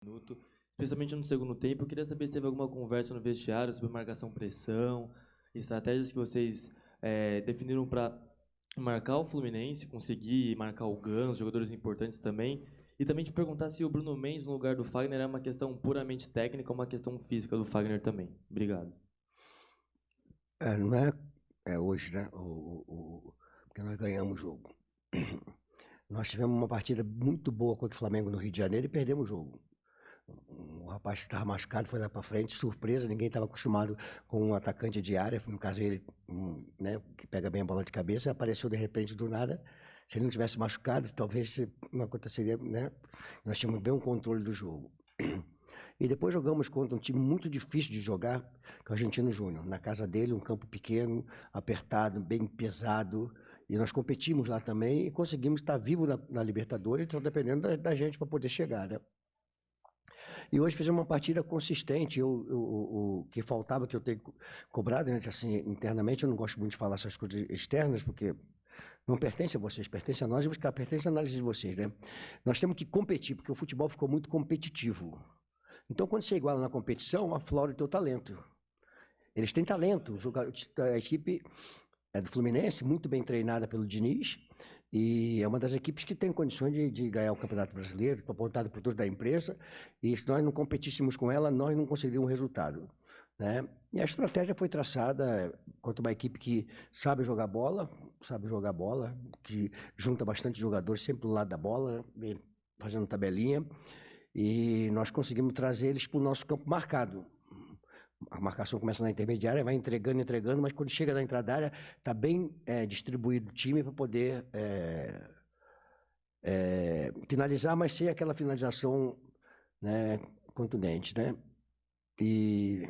minuto, especialmente no segundo tempo. Eu queria saber se teve alguma conversa no vestiário sobre marcação-pressão, estratégias que vocês definiram para marcar o Fluminense, conseguir marcar o Ganso, jogadores importantes também. E também te perguntar se o Bruno Mendes no lugar do Fagner é uma questão puramente técnica ou uma questão física do Fagner também. Obrigado. Não é, hoje, né? Porque nós ganhamos o jogo. Nós tivemos uma partida muito boa contra o Flamengo no Rio de Janeiro e perdemos o jogo. O rapaz que estava machucado foi lá para frente, surpresa, ninguém estava acostumado com um atacante de área, no caso ele, né, que pega bem a bola de cabeça, apareceu de repente do nada. Se ele não tivesse machucado, talvez não aconteceria, né? Nós tínhamos bem um controle do jogo. E depois jogamos contra um time muito difícil de jogar, que é o Argentino Júnior, na casa dele, um campo pequeno, apertado, bem pesado, e nós competimos lá também e conseguimos estar vivo na Libertadores, só dependendo da gente para poder chegar, né? E hoje fizemos uma partida consistente. O que faltava, que eu tenho cobrado, né, assim, internamente, eu não gosto muito de falar essas coisas externas, porque não pertence a vocês, pertence a nós, e pertence à análise de vocês, né? Nós temos que competir, porque o futebol ficou muito competitivo. Então, quando você iguala na competição, aflora o teu talento. Eles têm talento. A equipe do Fluminense, muito bem treinada pelo Diniz, e é uma das equipes que tem condições de ganhar o Campeonato Brasileiro, apontado por todos da imprensa, e se nós não competíssemos com ela, nós não conseguiríamos resultado, né? E a estratégia foi traçada contra uma equipe que sabe jogar bola, que junta bastante jogadores sempre do lado da bola, fazendo tabelinha, e nós conseguimos trazer eles para o nosso campo marcado. A marcação começa na intermediária, vai entregando, mas quando chega na entrada da área, está bem distribuído o time para poder finalizar, mas sem aquela finalização, né, contundente, né? E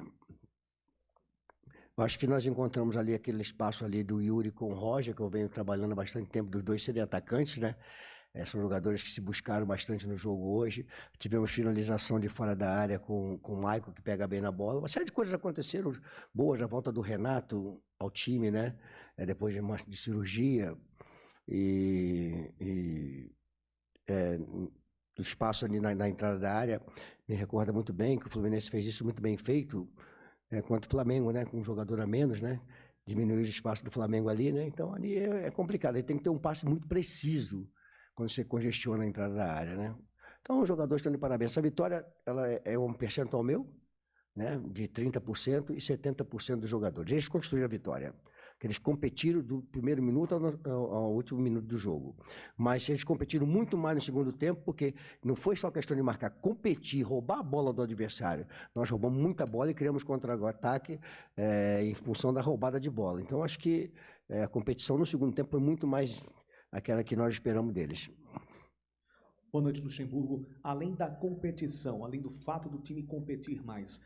acho que nós encontramos ali aquele espaço ali do Yuri com o Roger, que eu venho trabalhando há bastante tempo, dos dois serem atacantes, né? São jogadores que se buscaram bastante no jogo hoje. Tivemos finalização de fora da área com o Maicon, que pega bem na bola. Uma série de coisas aconteceram boas. A volta do Renato ao time, né? Depois de cirurgia. O espaço ali na entrada da área me recorda muito bem que o Fluminense fez isso muito bem feito contra o Flamengo, né? Com um jogador a menos, né? Diminuir o espaço do Flamengo ali, né? Então ali é complicado. Ele tem que ter um passe muito preciso quando você congestiona a entrada da área, né? Então, os jogadores estão de parabéns. Essa vitória, ela é um percentual meu, né, de 30% e 70% dos jogadores. Eles construíram a vitória. Eles competiram do primeiro minuto ao último minuto do jogo. Mas eles competiram muito mais no segundo tempo, porque não foi só questão de marcar, competir, roubar a bola do adversário. Nós roubamos muita bola e criamos contra-ataque em função da roubada de bola. Então, acho que a competição no segundo tempo foi muito mais aquela que nós esperamos deles. Boa noite, Luxemburgo. Além da competição, além do fato do time competir mais,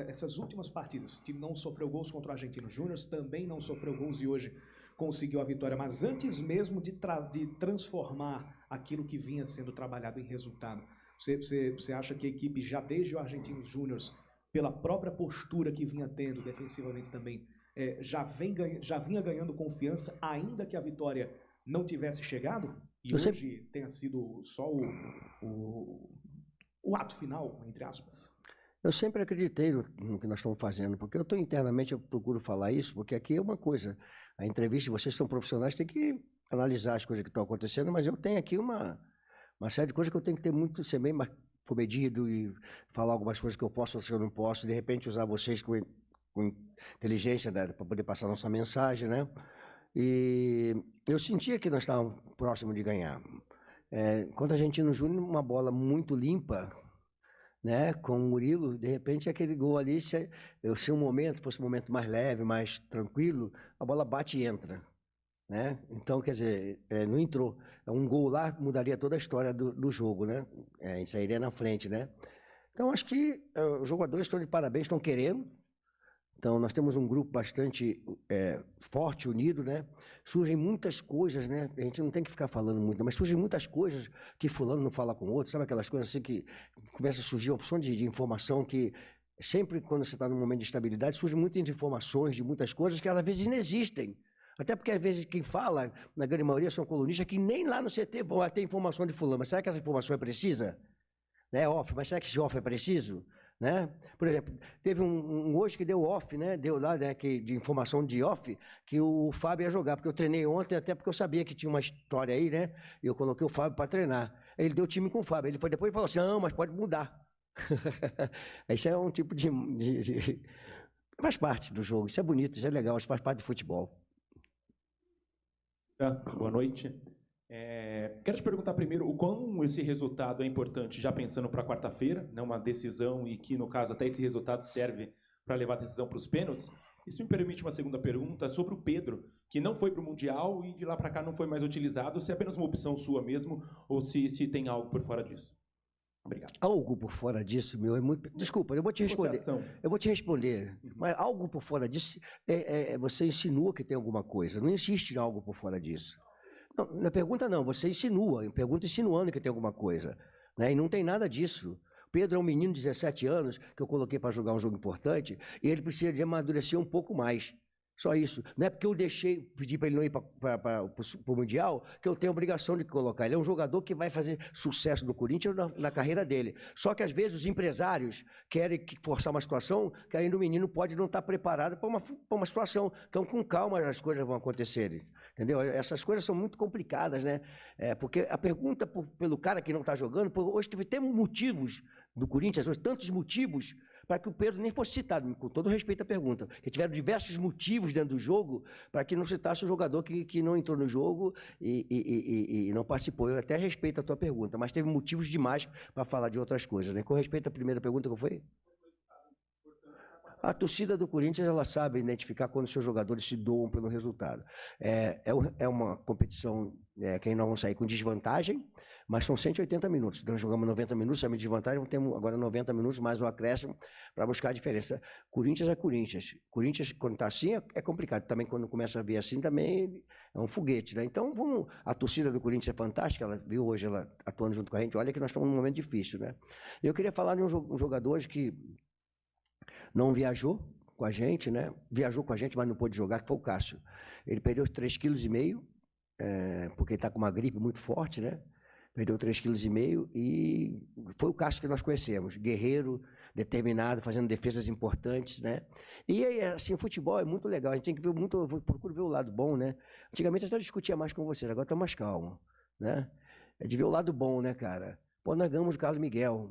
essas últimas partidas, o time não sofreu gols contra o Argentino Júnior, também não sofreu gols e hoje conseguiu a vitória, mas antes mesmo de transformar aquilo que vinha sendo trabalhado em resultado, você acha que a equipe, já desde o Argentino Júnior, pela própria postura que vinha tendo defensivamente também, já vinha ganhando confiança, ainda que a vitória não tivesse chegado? E hoje tenha sido só o ato final, entre aspas? Eu sempre acreditei no que nós estamos fazendo, porque eu estou internamente, eu procuro falar isso, porque aqui é uma coisa, a entrevista, vocês são profissionais, tem que analisar as coisas que estão acontecendo, mas eu tenho aqui uma série de coisas que eu tenho que ter muito, ser bem comedido e falar algumas coisas que eu posso, outras que eu não posso, de repente usar vocês com inteligência, né, para poder passar nossa mensagem, né? E eu sentia que nós estávamos próximos de ganhar. Contra o Argentino Júnior, uma bola muito limpa, né, com o Murilo, de repente aquele gol ali, se um momento fosse um momento mais leve, mais tranquilo, a bola bate e entra, né? Então, quer dizer, não entrou. Um gol lá mudaria toda a história do jogo, né? Sairia na frente, né? Então, acho que os jogadores estão de parabéns, estão querendo. Então, nós temos um grupo bastante forte, unido, né? Surgem muitas coisas, né? A gente não tem que ficar falando muito, mas surgem muitas coisas que fulano não fala com o outro, sabe aquelas coisas assim que começa a surgir uma opção de informação que sempre quando você está num momento de estabilidade, surgem muitas informações de muitas coisas que às vezes inexistem. Até porque às vezes quem fala, na grande maioria, são colunistas que nem lá no CT vão ter informação de fulano. Mas será que essa informação é precisa? né? Off, mas será que esse off é preciso? Né? Por exemplo, teve um hoje que deu off, né? Deu lá, né, de informação de off, que o Fábio ia jogar, porque eu treinei ontem, até porque eu sabia que tinha uma história aí, né? E eu coloquei o Fábio para treinar. Ele deu time com o Fábio. Ele foi depois e falou assim: não, mas pode mudar. Isso é um tipo de. Faz parte do jogo, isso é bonito, isso é legal, isso faz parte do futebol. Boa noite. Quero te perguntar primeiro o quão esse resultado é importante, já pensando para quarta-feira, né, uma decisão e que, no caso, até esse resultado serve para levar a decisão para os pênaltis. Isso me permite uma segunda pergunta sobre o Pedro, que não foi para o Mundial e de lá para cá não foi mais utilizado, se é apenas uma opção sua mesmo ou se tem algo por fora disso. Obrigado. Algo por fora disso, meu, é muito... Desculpa, eu vou te responder. Eu vou te responder. Mas algo por fora disso, você insinua que tem alguma coisa. Não existe algo por fora disso. Não, na pergunta não, você insinua. Pergunta insinuando que tem alguma coisa. Né? E não tem nada disso. Pedro é um menino de 17 anos que eu coloquei para jogar um jogo importante e ele precisa de amadurecer um pouco mais. Só isso. Não é porque eu pedi para ele não ir para o Mundial, que eu tenho a obrigação de colocar. Ele é um jogador que vai fazer sucesso no Corinthians na carreira dele. Só que, às vezes, os empresários querem forçar uma situação que ainda o menino pode não estar preparado para uma situação. Então, com calma, as coisas vão acontecer. Entendeu? Essas coisas são muito complicadas, né? Porque a pergunta pelo cara que não está jogando, hoje temos motivos do Corinthians, hoje tantos motivos para que o Pedro nem fosse citado, com todo respeito à pergunta. Que tiveram diversos motivos dentro do jogo para que não citasse o jogador que não entrou no jogo e não participou. Eu até respeito a tua pergunta, mas teve motivos demais para falar de outras coisas. Né? Com respeito à primeira pergunta, que foi? A torcida do Corinthians, ela sabe identificar quando os seus jogadores se doam pelo resultado. É uma competição que nós vamos sair com desvantagem, mas são 180 minutos. Nós jogamos 90 minutos, saímos de vantagem, temos agora 90 minutos, mais um acréscimo para buscar a diferença. Corinthians é Corinthians. Corinthians, quando está assim, é complicado. Também, quando começa a vir assim, também é um foguete. Né? Então, a torcida do Corinthians é fantástica, ela viu hoje ela atuando junto com a gente. Olha que nós estamos num momento difícil. Né? Eu queria falar de um jogador hoje que não viajou com a gente, né? Viajou com a gente, mas não pôde jogar, que foi o Cássio. Ele perdeu 3,5 kg, porque ele está com uma gripe muito forte, né? Perdeu 3,5 kg e foi o Cássio que nós conhecemos. Guerreiro, determinado, fazendo defesas importantes, né? E assim, o futebol é muito legal, a gente tem que ver muito, eu procuro ver o lado bom, né? Antigamente eu até discutia mais com vocês, agora estou mais calmo, né? É de ver o lado bom, né, cara? Pô, nós ganhamos o Carlos Miguel,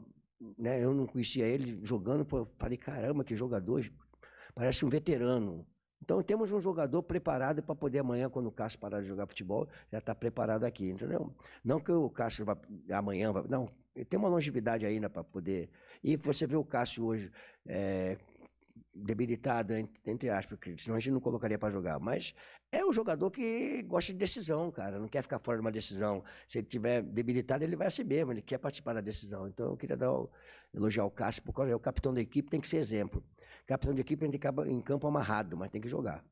né? Eu não conhecia ele jogando, pô, falei, caramba, que jogador, parece um veterano. Então temos um jogador preparado para poder amanhã, quando o Cássio parar de jogar futebol, já está preparado aqui, entendeu? Não que o Cássio amanhã, não, ele tem uma longevidade ainda para poder... E você vê o Cássio hoje debilitado, entre aspas, porque senão a gente não colocaria para jogar, mas é um jogador que gosta de decisão, cara, não quer ficar fora de uma decisão. Se ele tiver debilitado, ele vai a si mesmo, ele quer participar da decisão. Então eu queria elogiar o Cássio, porque é o capitão da equipe, tem que ser exemplo. Capitão de equipe, a gente acaba em campo amarrado, mas tem que jogar,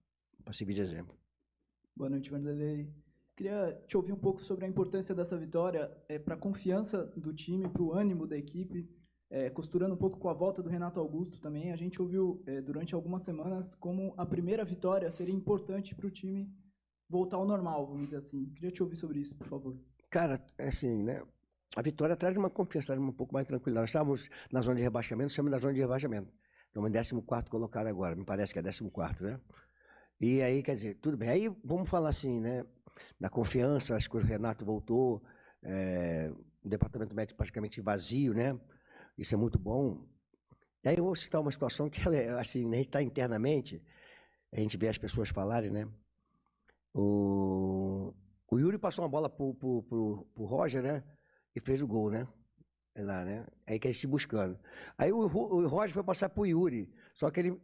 para servir de exemplo. Boa noite, Vanderlei. Queria te ouvir um pouco sobre a importância dessa vitória para a confiança do time, para o ânimo da equipe, costurando um pouco com a volta do Renato Augusto também. A gente ouviu durante algumas semanas como a primeira vitória seria importante para o time voltar ao normal, vamos dizer assim. Queria te ouvir sobre isso, por favor. Cara, assim, né? A vitória traz uma confiança um pouco mais tranquila. Nós estávamos na zona de rebaixamento, estamos na zona de rebaixamento. Estamos em 14º colocado agora, me parece que é 14º, né? E aí, quer dizer, tudo bem. Aí, vamos falar assim, né? Da confiança, acho que o Renato voltou, o departamento médico praticamente vazio, né? Isso é muito bom. E aí eu vou citar uma situação que, assim, a gente está internamente, a gente vê as pessoas falarem, né? O Yuri passou uma bola pro Roger, né? E fez o gol, né? Lá, né? Aí que ele se buscando. Aí o Roger foi passar pro Yuri. Só que ele...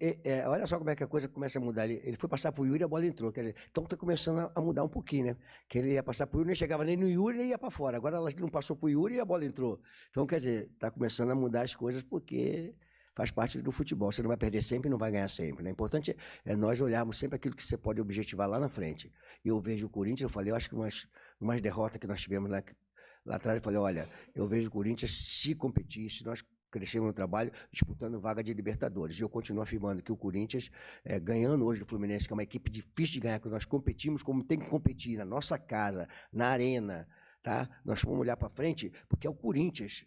olha só como é que a coisa começa a mudar. Ele foi passar pro Yuri e a bola entrou. Quer dizer, então tá começando a mudar um pouquinho, né? Que ele ia passar pro Yuri, nem chegava nem no Yuri, nem ia para fora. Agora ela não passou pro Yuri e a bola entrou. Então, quer dizer, tá começando a mudar as coisas porque faz parte do futebol. Você não vai perder sempre e não vai ganhar sempre. Né? O importante é nós olharmos sempre aquilo que você pode objetivar lá na frente. E eu vejo o Corinthians, eu falei, eu acho que umas derrotas que nós tivemos lá atrás, eu falei, olha, eu vejo o Corinthians se competir, se nós crescermos no trabalho, disputando vaga de Libertadores. E eu continuo afirmando que o Corinthians, ganhando hoje do Fluminense, que é uma equipe difícil de ganhar, que nós competimos como tem que competir, na nossa casa, na arena, tá? Nós vamos olhar para frente, porque é o Corinthians.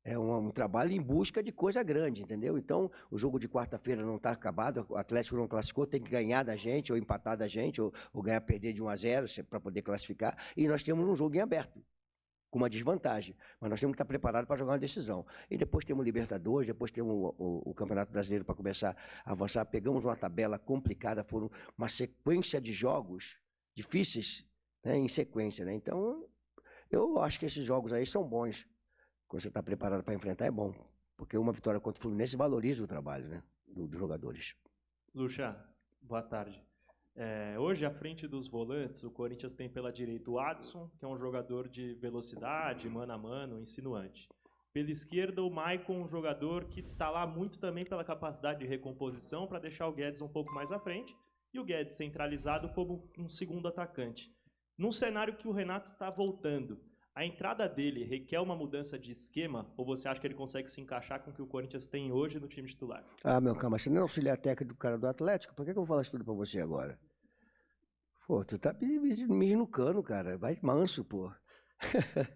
É um trabalho em busca de coisa grande, entendeu? Então, o jogo de quarta-feira não está acabado, o Atlético não classificou, tem que ganhar da gente, ou empatar da gente, ou ganhar, perder de 1-0 para poder classificar. E nós temos um jogo em aberto, com uma desvantagem. Mas nós temos que estar preparados para jogar uma decisão. E depois temos o Libertadores, depois temos o Campeonato Brasileiro para começar a avançar. Pegamos uma tabela complicada, foram uma sequência de jogos difíceis, né, em sequência, né? Então, eu acho que esses jogos aí são bons. Quando você está preparado para enfrentar, é bom. Porque uma vitória contra o Fluminense valoriza o trabalho, né, dos jogadores. Lucha, boa tarde. Hoje, à frente dos volantes, o Corinthians tem pela direita o Adson, que é um jogador de velocidade, mano a mano, insinuante. Pela esquerda, o Maicon, um jogador que está lá muito também pela capacidade de recomposição para deixar o Guedes um pouco mais à frente. E o Guedes centralizado como um segundo atacante. Num cenário que o Renato está voltando, a entrada dele requer uma mudança de esquema ou você acha que ele consegue se encaixar com o que o Corinthians tem hoje no time titular? Ah, meu calma, você não é auxiliar técnico do cara do Atlético? Por que eu vou falar isso tudo pra você agora? Pô, tu tá me inucando, cara. Vai manso, pô.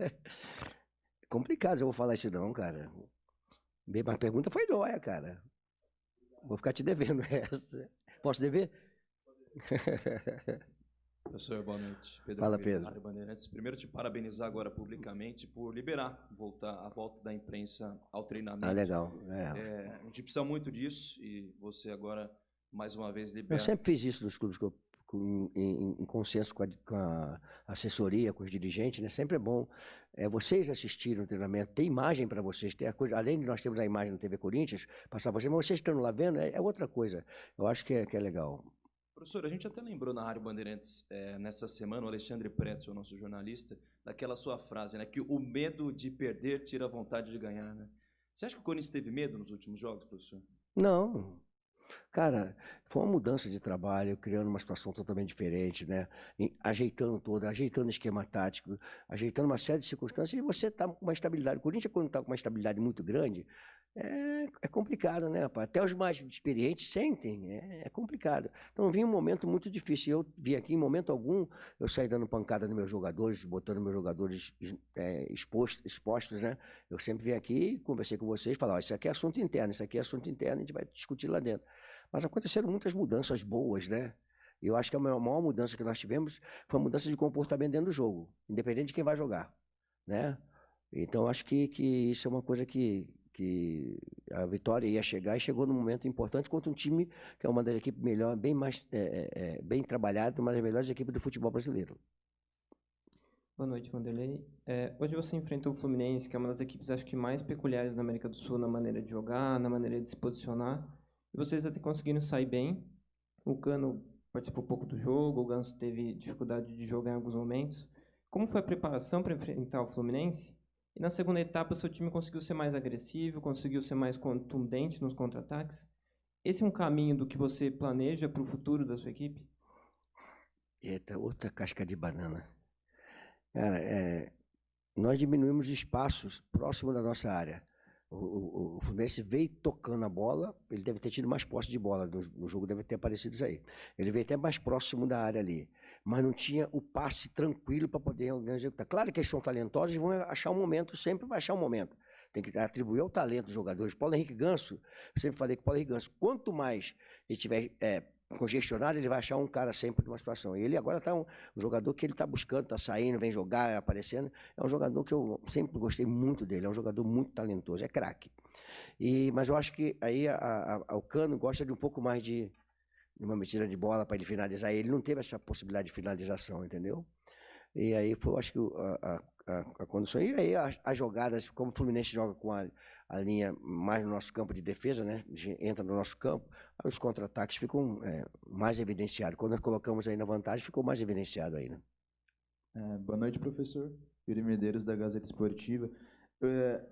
É complicado eu vou falar isso não, cara. Mas a pergunta foi dóia, cara. Vou ficar te devendo essa. Posso dever? Professor, boa noite. Fala, Pedro. Rádio Bandeirantes. Primeiro, te parabenizar agora publicamente por liberar a volta da imprensa ao treinamento. Ah, legal. A gente precisa muito disso e você agora, mais uma vez, libera. Eu sempre fiz isso nos clubes em consenso com a assessoria, com os dirigentes, né? Sempre é bom vocês assistirem o treinamento, ter imagem para vocês, ter a coisa, além de nós termos a imagem na TV Corinthians, passar para vocês, mas vocês estando lá vendo, é outra coisa. Eu acho que é legal. Professor, a gente até lembrou na Rádio Bandeirantes, nessa semana, o Alexandre Pretzel, nosso jornalista, daquela sua frase, né, que o medo de perder tira a vontade de ganhar, né? Você acha que o Corinthians teve medo nos últimos jogos, professor? Não. Cara, foi uma mudança de trabalho, criando uma situação totalmente diferente, né? Ajeitando tudo, ajeitando esquema tático, ajeitando uma série de circunstâncias, e você está com uma estabilidade. O Corinthians, quando está com uma estabilidade muito grande, é complicado, né, rapaz? Até os mais experientes sentem, é complicado. Então, vinha um momento muito difícil. Eu vi aqui, em momento algum, eu saí dando pancada nos meus jogadores, botando meus jogadores expostos, né? Eu sempre vim aqui, conversei com vocês, falava, isso aqui é assunto interno, isso aqui é assunto interno, a gente vai discutir lá dentro. Mas aconteceram muitas mudanças boas, né? E eu acho que a maior mudança que nós tivemos foi a mudança de comportamento dentro do jogo, independente de quem vai jogar, né? Então, acho que isso é uma coisa que a vitória ia chegar e chegou num momento importante contra um time que é uma das equipes melhores, bem trabalhada, uma das melhores equipes do futebol brasileiro. Boa noite, Vanderlei. Hoje você enfrentou o Fluminense, que é uma das equipes, acho que mais peculiares da América do Sul na maneira de jogar, na maneira de se posicionar. E vocês até conseguiram sair bem. O Cano participou pouco do jogo, o Ganso teve dificuldade de jogar em alguns momentos. Como foi a preparação para enfrentar o Fluminense? E na segunda etapa, o seu time conseguiu ser mais agressivo, conseguiu ser mais contundente nos contra-ataques. Esse é um caminho do que você planeja para o futuro da sua equipe? Eita, outra casca de banana. Cara, nós diminuímos espaços próximo da nossa área. O Fluminense veio tocando a bola, ele deve ter tido mais posse de bola, no jogo deve ter aparecido isso aí. Ele veio até mais próximo da área ali, mas não tinha o passe tranquilo para poder executar. Claro que eles são talentosos e vão achar um momento, sempre vai achar um momento. Tem que atribuir ao talento dos jogadores. Paulo Henrique Ganso, eu sempre falei que Paulo Henrique Ganso, quanto mais ele tiver congestionado, ele vai achar um cara sempre de uma situação. E ele agora está um jogador que ele está buscando, está saindo, vem jogar, aparecendo. É um jogador que eu sempre gostei muito dele, é um jogador muito talentoso, é craque. Mas eu acho que aí o Cano gosta de um pouco mais de uma metida de bola para ele finalizar. Ele não teve essa possibilidade de finalização, entendeu? E aí foi, eu acho que a condição. E aí as jogadas, como o Fluminense joga com a linha mais no nosso campo de defesa, né? Entra no nosso campo, aí os contra-ataques ficam mais evidenciados. Quando nós colocamos aí na vantagem, ficou mais evidenciado aí, né? Boa noite, professor. Yuri Medeiros, da Gazeta Esportiva.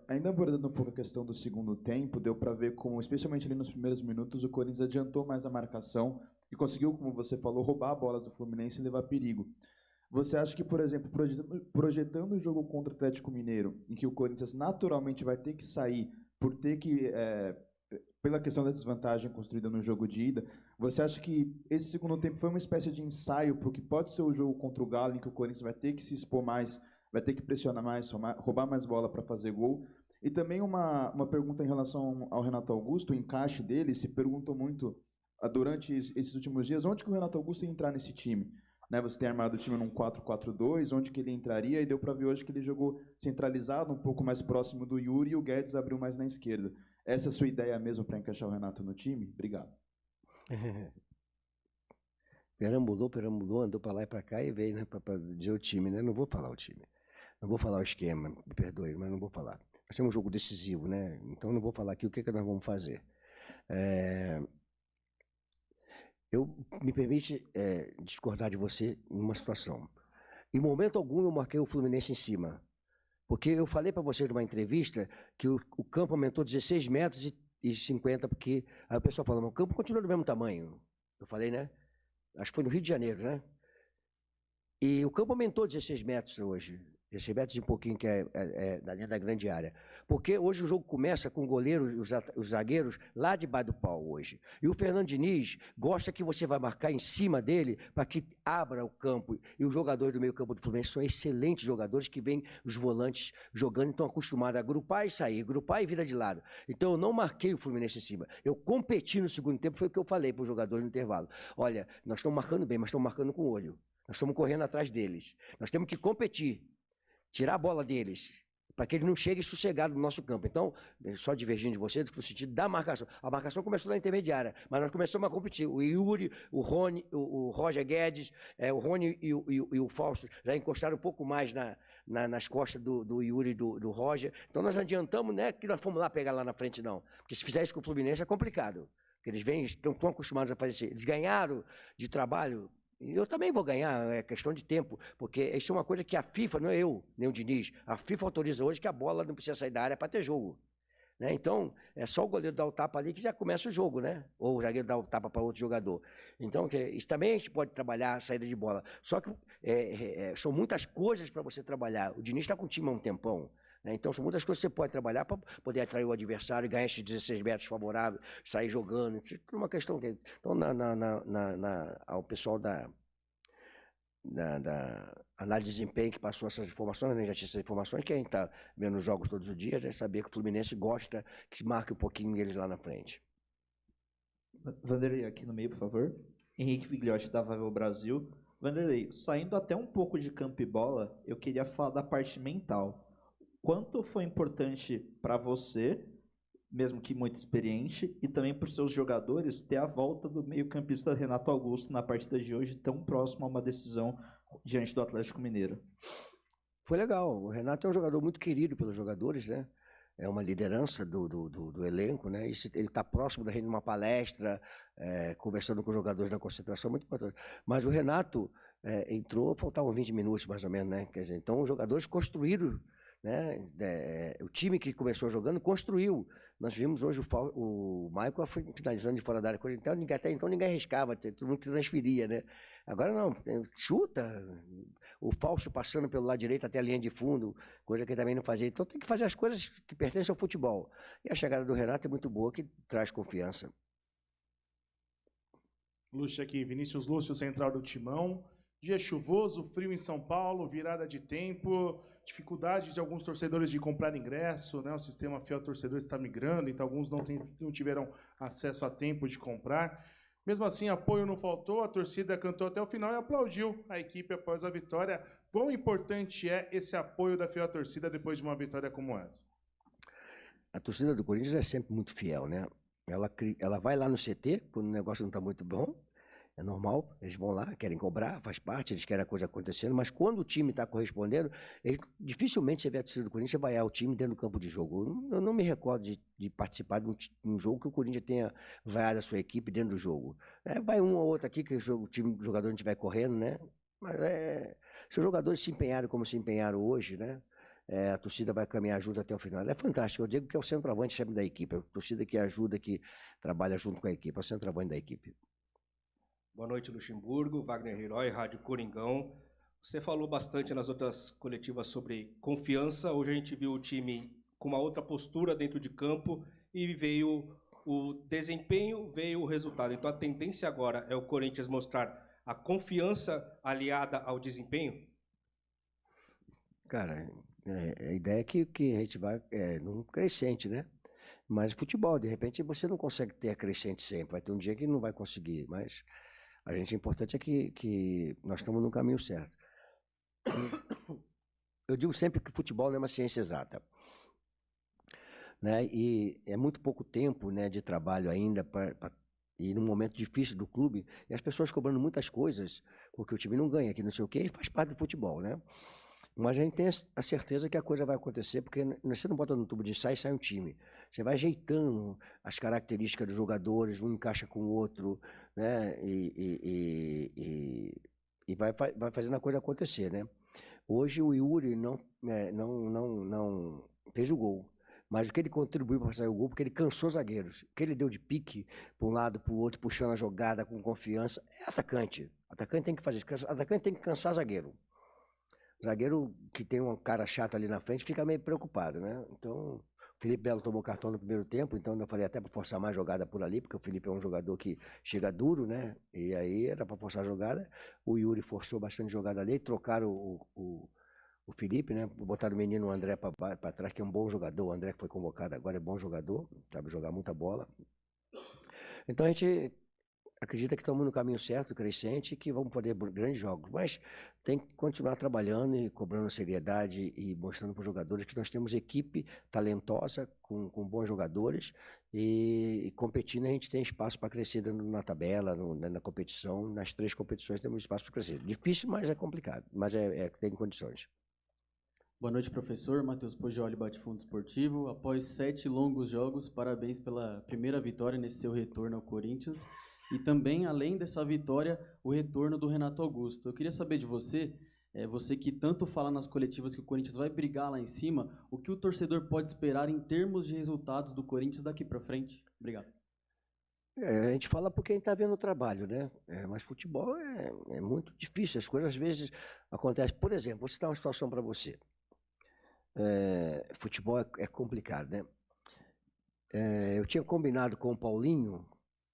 Ainda abordando um pouco a questão do segundo tempo, deu para ver como, especialmente ali nos primeiros minutos, o Corinthians adiantou mais a marcação e conseguiu, como você falou, roubar bolas do Fluminense e levar perigo. Você acha que, por exemplo, projetando o jogo contra o Atlético Mineiro, em que o Corinthians naturalmente vai ter que sair por ter que, pela questão da desvantagem construída no jogo de ida, você acha que esse segundo tempo foi uma espécie de ensaio para o que pode ser o jogo contra o Galo, em que o Corinthians vai ter que se expor mais, vai ter que pressionar mais, roubar mais bola para fazer gol? E também uma pergunta em relação ao Renato Augusto, o encaixe dele, se perguntou muito durante esses últimos dias, onde que o Renato Augusto ia entrar nesse time? Né, você tem armado o time num 4-4-2, onde que ele entraria, e deu para ver hoje que ele jogou centralizado, um pouco mais próximo do Yuri, e o Guedes abriu mais na esquerda. Essa é a sua ideia mesmo para encaixar o Renato no time? Obrigado. Perambulou, andou para lá e para cá e veio, né, para dizer o time, né? Não vou falar o time, não vou falar o esquema, me perdoe, mas não vou falar. Nós temos um jogo decisivo, né? Então não vou falar aqui o que nós vamos fazer. Me permite discordar de você em uma situação. Em momento algum eu marquei o Fluminense em cima, porque eu falei para você numa entrevista que o campo aumentou 16 metros e 50, porque aí o pessoal falou, mas o campo continua do mesmo tamanho. Eu falei, né? Acho que foi no Rio de Janeiro, né? E o campo aumentou 16 metros hoje. 16 metros e um pouquinho, que é da linha da grande área. Porque hoje o jogo começa com o goleiro e os zagueiros lá debaixo do pau hoje. E o Fernando Diniz gosta que você vai marcar em cima dele para que abra o campo. E os jogadores do meio campo do Fluminense são excelentes jogadores que vêm os volantes jogando e estão acostumados a agrupar e sair, agrupar e virar de lado. Então eu não marquei o Fluminense em cima. Eu competi no segundo tempo, foi o que eu falei para os jogadores no intervalo. Olha, nós estamos marcando bem, mas estamos marcando com o olho. Nós estamos correndo atrás deles. Nós temos que competir. Tirar a bola deles, para que eles não cheguem sossegados no nosso campo. Então, só divergindo de você, no sentido da marcação. A marcação começou na intermediária, mas nós começamos a competir. O Yuri, o Rony, o Roger Guedes, o Rony e o Fausto já encostaram um pouco mais nas costas do Yuri e do Roger. Então nós adiantamos, né, que nós fomos lá pegar lá na frente, não. Porque se fizer isso com o Fluminense é complicado. Porque eles estão tão acostumados a fazer isso. Eles ganharam de trabalho. Eu também vou ganhar, é questão de tempo, porque isso é uma coisa que a FIFA, não é eu, nem o Diniz, a FIFA autoriza hoje que a bola não precisa sair da área para ter jogo. Né? Então, é só o goleiro dar o tapa ali que já começa o jogo, né? Ou o zagueiro dar o tapa para outro jogador. Então, isso também a gente pode trabalhar a saída de bola. Só que são muitas coisas para você trabalhar. O Diniz está com o time há um tempão. Né? Então, são muitas coisas que você pode trabalhar para poder atrair o adversário, ganhar esses 16 metros favoráveis, sair jogando. Isso é uma questão que... Então, ao pessoal da análise de desempenho que passou essas informações, né? Já tinha essas informações, quem está vendo os jogos todos os dias deve saber que o Fluminense gosta que se marque um pouquinho deles lá na frente. Vanderlei, aqui no meio, por favor. Henrique Vigliotti, da Vavel Brasil. Vanderlei, saindo até um pouco de campo e bola, eu queria falar da parte mental. Quanto foi importante para você, mesmo que muito experiente, e também para os seus jogadores, ter a volta do meio-campista Renato Augusto na partida de hoje, tão próximo a uma decisão diante do Atlético Mineiro? Foi legal. O Renato é um jogador muito querido pelos jogadores, né? É uma liderança do elenco, né? Ele está próximo da gente numa palestra, conversando com os jogadores na concentração, muito importante. Mas o Renato entrou, faltavam 20 minutos mais ou menos, né? Quer dizer, então os jogadores construíram, né? O time que começou jogando construiu. Nós vimos hoje o Michael finalizando de fora da área, até então ninguém arriscava, todo mundo se transferia, né? Agora não, chuta, o Fausto passando pelo lado direito até a linha de fundo, coisa que ele também não fazia. Então tem que fazer as coisas que pertencem ao futebol. E a chegada do Renato é muito boa, que traz confiança. Lúcio aqui, Vinícius Lúcio, central do Timão. Dia chuvoso, frio em São Paulo, virada de tempo, dificuldade de alguns torcedores de comprar ingresso, né? O sistema fiel torcedor está migrando, então alguns não tiveram acesso a tempo de comprar. Mesmo assim, apoio não faltou, a torcida cantou até o final e aplaudiu a equipe após a vitória. Quão importante é esse apoio da fiel torcida depois de uma vitória como essa? A torcida do Corinthians é sempre muito fiel, né? Ela vai lá no CT, quando o negócio não está muito bom, é normal, eles vão lá, querem cobrar, faz parte, eles querem a coisa acontecendo, mas quando o time está correspondendo, dificilmente você vê a torcida do Corinthians vaiar o time dentro do campo de jogo. Eu não me recordo de participar de um jogo que o Corinthians tenha vaiado a sua equipe dentro do jogo. Vai um ou outro aqui que o jogador não estiver correndo, né? Mas se os jogadores se empenharam como se empenharam hoje, né? A torcida vai caminhar junto até o final. É fantástico, eu digo que é o centroavante sempre da equipe, a torcida que ajuda, que trabalha junto com a equipe, é o centroavante da equipe. Boa noite, Luxemburgo, Wagner Herói, Rádio Coringão. Você falou bastante nas outras coletivas sobre confiança. Hoje a gente viu o time com uma outra postura dentro de campo e veio o desempenho, veio o resultado. Então a tendência agora é o Corinthians mostrar a confiança aliada ao desempenho? Cara, A ideia é que a gente vai num crescente, né? Mas futebol, de repente, você não consegue ter a crescente sempre. Vai ter um dia que não vai conseguir, mas a gente, o importante é que nós estamos no caminho certo. Eu digo sempre que futebol não é uma ciência exata, né? E é muito pouco tempo, né, de trabalho ainda e num momento difícil do clube, e as pessoas cobrando muitas coisas, porque o time não ganha, que não sei o quê, e faz parte do futebol, né? Mas a gente tem a certeza que a coisa vai acontecer, porque você não bota no tubo de ensaio e sai um time. Você vai ajeitando as características dos jogadores, um encaixa com o outro, né? E vai fazendo a coisa acontecer, né? Hoje o Yuri não fez o gol. Mas o que ele contribuiu para sair o gol, porque ele cansou os zagueiros. O que ele deu de pique para um lado, para o outro, puxando a jogada com confiança, é atacante. Atacante tem que fazer isso. Atacante tem que cansar zagueiro. Zagueiro que tem um cara chato ali na frente fica meio preocupado, né? Então, o Felipe Melo tomou cartão no primeiro tempo, então eu falei até para forçar mais jogada por ali, porque o Felipe é um jogador que chega duro, né? E aí era para forçar a jogada. O Yuri forçou bastante jogada ali, trocaram o Felipe, né? Botaram o menino André para trás, que é um bom jogador. O André que foi convocado agora é bom jogador, sabe jogar muita bola. Então a gente acredita que estamos no caminho certo, crescente, e que vamos poder grandes jogos. Mas tem que continuar trabalhando e cobrando seriedade e mostrando para os jogadores que nós temos equipe talentosa, com bons jogadores, e competindo a gente tem espaço para crescer na tabela, na competição. Nas 3 competições temos espaço para crescer. Difícil, mas é complicado, mas tem condições. Boa noite, professor. Matheus Poggioli, Bate-Fundo Esportivo. Após 7 longos jogos, parabéns pela primeira vitória nesse seu retorno ao Corinthians. E também, além dessa vitória, o retorno do Renato Augusto. Eu queria saber de você, você que tanto fala nas coletivas que o Corinthians vai brigar lá em cima, o que o torcedor pode esperar em termos de resultados do Corinthians daqui para frente? Obrigado. A gente fala porque a gente está vendo o trabalho, né? Mas futebol é muito difícil. As coisas às vezes acontecem. Por exemplo, vou citar uma situação para você. Futebol é complicado, né? Eu tinha combinado com o Paulinho,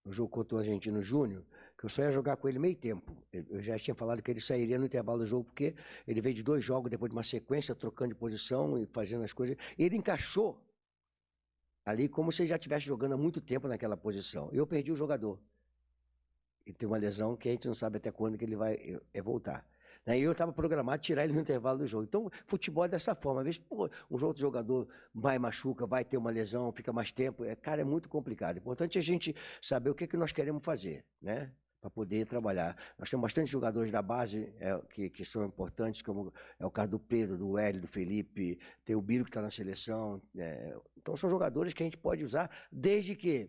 no jogo contra o Argentino Júnior, que eu só ia jogar com ele meio tempo. Eu já tinha falado que ele sairia no intervalo do jogo, porque ele veio de 2 jogos, depois de uma sequência, trocando de posição e fazendo as coisas. Ele encaixou ali como se ele já estivesse jogando há muito tempo naquela posição. Eu perdi o jogador. Ele tem uma lesão que a gente não sabe até quando que ele vai voltar. E eu estava programado tirar ele no intervalo do jogo. Então, futebol é dessa forma. Às vezes, um outro jogador vai machuca, vai ter uma lesão, fica mais tempo. Cara, é muito complicado. É importante a gente saber o que nós queremos fazer, né? Para poder trabalhar. Nós temos bastante jogadores da base que são importantes, como é o caso do Pedro, do Hélio, do Felipe, tem o Biro que está na seleção. Então, são jogadores que a gente pode usar, desde que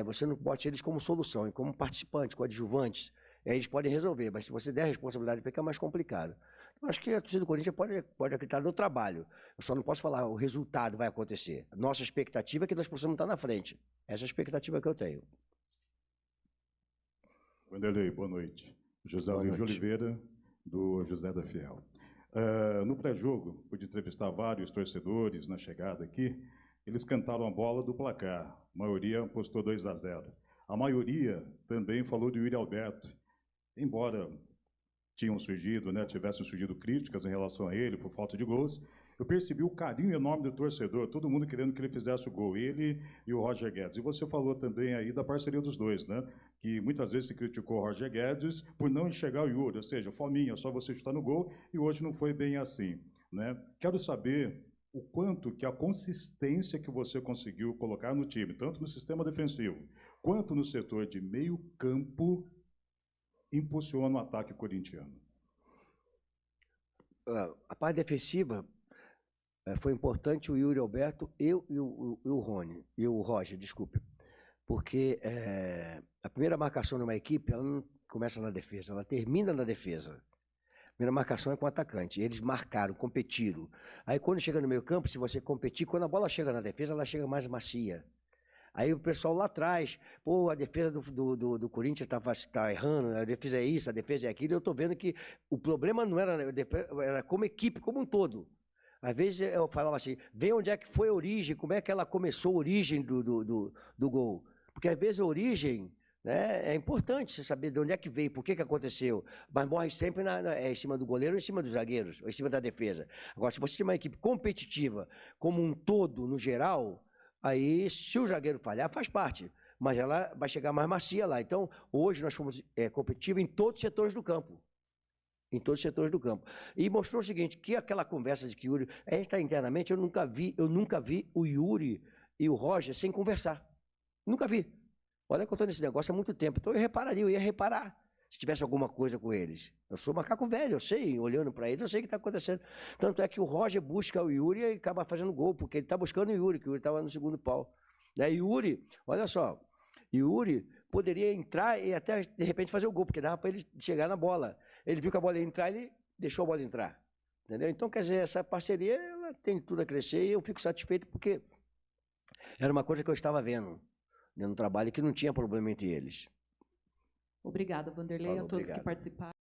você não bote eles como solução, e como participantes, coadjuvantes. Eles podem resolver, mas se você der a responsabilidade, fica mais complicado. Então, acho que a torcida do Corinthians pode acreditar no trabalho. Eu só não posso falar o resultado vai acontecer. Nossa expectativa é que nós possamos estar na frente. Essa é a expectativa que eu tenho. Vanderlei, boa noite. José Luiz de Oliveira, do José da Fiel. No pré-jogo, pude entrevistar vários torcedores na chegada aqui. Eles cantaram a bola do placar. A maioria apostou 2-0. A maioria também falou do Yuri Alberto. Embora tivessem surgido críticas em relação a ele por falta de gols, eu percebi o carinho enorme do torcedor, todo mundo querendo que ele fizesse o gol, ele e o Roger Guedes. E você falou também aí da parceria dos dois, né? Que muitas vezes se criticou o Roger Guedes por não enxergar o Yuri, ou seja, fominha, só você chutar no gol, e hoje não foi bem assim, né? Quero saber o quanto que a consistência que você conseguiu colocar no time, tanto no sistema defensivo, quanto no setor de meio campo, impulsiona o ataque corintiano. A parte defensiva foi importante o Yuri Alberto, eu e o Rony, e o Roger, desculpe. Porque a primeira marcação numa equipe, ela não começa na defesa, ela termina na defesa. A primeira marcação é com o atacante. Eles marcaram, competiram. Aí quando chega no meio campo, se você competir, quando a bola chega na defesa, ela chega mais macia. Aí o pessoal lá atrás, a defesa do Corinthians está errando, a defesa é isso, a defesa é aquilo. Eu estou vendo que o problema não era como equipe, como um todo. Às vezes eu falava assim, vê onde é que foi a origem, como é que ela começou a origem do gol. Porque às vezes a origem Né? É importante você saber de onde é que veio, por que aconteceu. Mas morre sempre em cima do goleiro, em cima dos zagueiros, ou em cima da defesa. Agora, se você tem uma equipe competitiva como um todo, no geral, aí, se o zagueiro falhar, faz parte. Mas ela vai chegar mais macia lá. Então, hoje nós fomos competitivos em todos os setores do campo. Em todos os setores do campo. E mostrou o seguinte, que aquela conversa de que o Yuri... A gente está internamente, eu nunca vi o Yuri e o Roger sem conversar. Nunca vi. Olha que eu estou nesse negócio há muito tempo. Então eu ia reparar se tivesse alguma coisa com eles. Eu sou macaco velho, eu sei, olhando para eles, eu sei o que está acontecendo. Tanto é que o Roger busca o Yuri e acaba fazendo gol, porque ele está buscando o Yuri, que o Yuri estava no segundo pau. Né? Yuri, olha só, Yuri poderia entrar e até, de repente, fazer o gol, porque dava para ele chegar na bola. Ele viu que a bola ia entrar, ele deixou a bola entrar. Entendeu? Então, quer dizer, essa parceria ela tem tudo a crescer e eu fico satisfeito porque era uma coisa que eu estava vendo no trabalho que não tinha problema entre eles. Obrigada, Vanderlei, a todos que participaram.